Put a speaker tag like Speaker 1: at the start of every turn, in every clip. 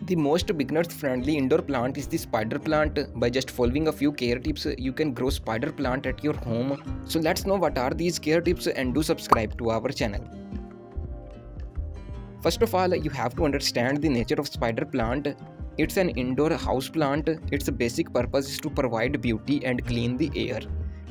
Speaker 1: The most beginner-friendly indoor plant is the spider plant. By just following a few care tips, you can grow spider plant at your home. So let's know what are these care tips and do subscribe to our channel. First of all, you have to understand the nature of spider plant. It's an indoor house plant. Its basic purpose is to provide beauty and clean the air.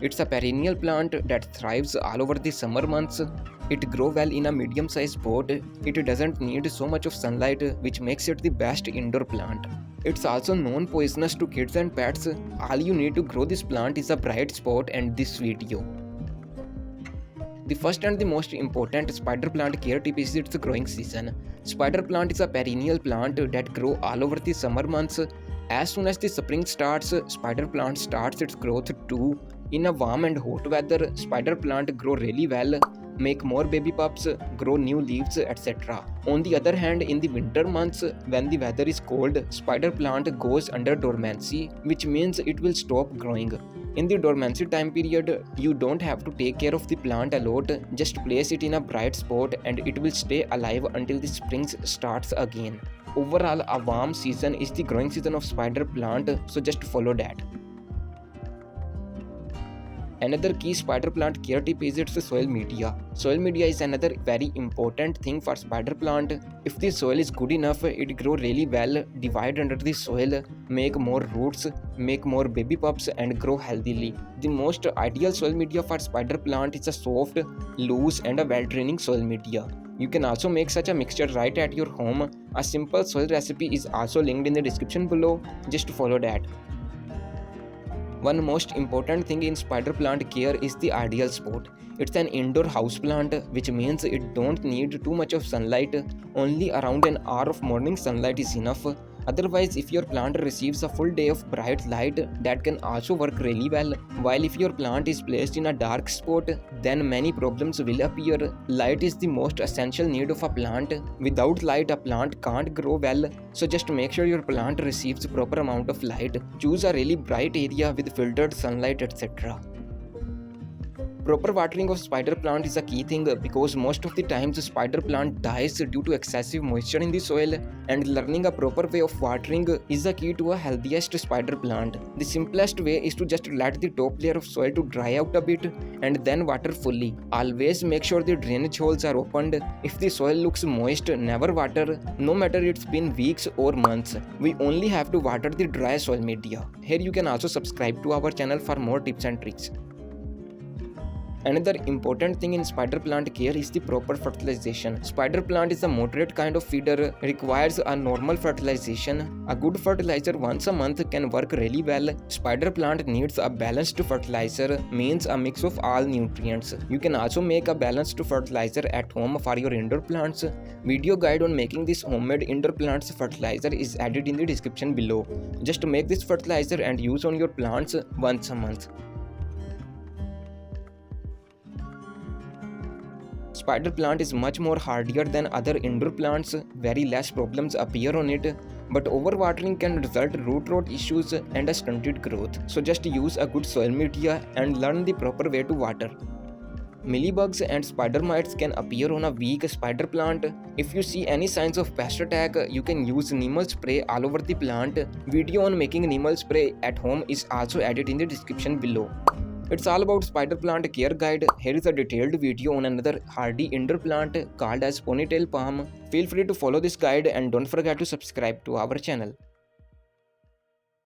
Speaker 1: It's a perennial plant that thrives all over the summer months. It grows well in a medium-sized pot. It doesn't need so much of sunlight, which makes it the best indoor plant. It's also non-poisonous to kids and pets. All you need to grow this plant is a bright spot and this video. The first and the most important spider plant care tip is its growing season. Spider plant is a perennial plant that grows all over the summer months. As soon as the spring starts, spider plant starts its growth too. In a warm and hot weather, spider plant grow really well, make more baby pups, grow new leaves, etc. On the other hand, in the winter months, when the weather is cold, spider plant goes under dormancy, which means it will stop growing. In the dormancy time period, you don't have to take care of the plant a lot, just place it in a bright spot and it will stay alive until the spring starts again. Overall, a warm season is the growing season of spider plant, so just follow that. Another key spider plant care tip is its soil media. Soil media is another very important thing for spider plant. If the soil is good enough, it grows really well, divide under the soil, make more roots, make more baby pups and grow healthily. The most ideal soil media for spider plant is a soft, loose and a well-draining soil media. You can also make such a mixture right at your home. A simple soil recipe is also linked in the description below. Just follow that. One most important thing in spider plant care is the ideal spot. It's an indoor house plant, which means it don't need too much of sunlight. Only around an hour of morning sunlight is enough. Otherwise, if your plant receives a full day of bright light, that can also work really well. While if your plant is placed in a dark spot, then many problems will appear. Light is the most essential need of a plant. Without light, a plant can't grow well. So just make sure your plant receives proper amount of light. Choose a really bright area with filtered sunlight, etc. Proper watering of spider plant is a key thing because most of the times spider plant dies due to excessive moisture in the soil, and learning a proper way of watering is the key to a healthiest spider plant. The simplest way is to just let the top layer of soil to dry out a bit and then water fully. Always make sure the drainage holes are opened. If the soil looks moist, never water, no matter it's been weeks or months. We only have to water the dry soil media. Here you can also subscribe to our channel for more tips and tricks. Another important thing in spider plant care is the proper fertilization. Spider plant is a moderate kind of feeder, requires a normal fertilization. A good fertilizer once a month can work really well. Spider plant needs a balanced fertilizer, means a mix of all nutrients. You can also make a balanced fertilizer at home for your indoor plants. Video guide on making this homemade indoor plants fertilizer is added in the description below. Just make this fertilizer and use on your plants once a month. Spider plant is much more hardier than other indoor plants, very less problems appear on it, but overwatering can result in root rot issues and a stunted growth. So just use a good soil media and learn the proper way to water. Mealybugs and spider mites can appear on a weak spider plant. If you see any signs of pest attack, you can use Neem spray all over the plant. Video on making Neem spray at home is also added in the description below. It's all about spider plant care guide. Here is a detailed video on another hardy indoor plant called as ponytail palm. Feel free to follow this guide and don't forget to subscribe to our channel.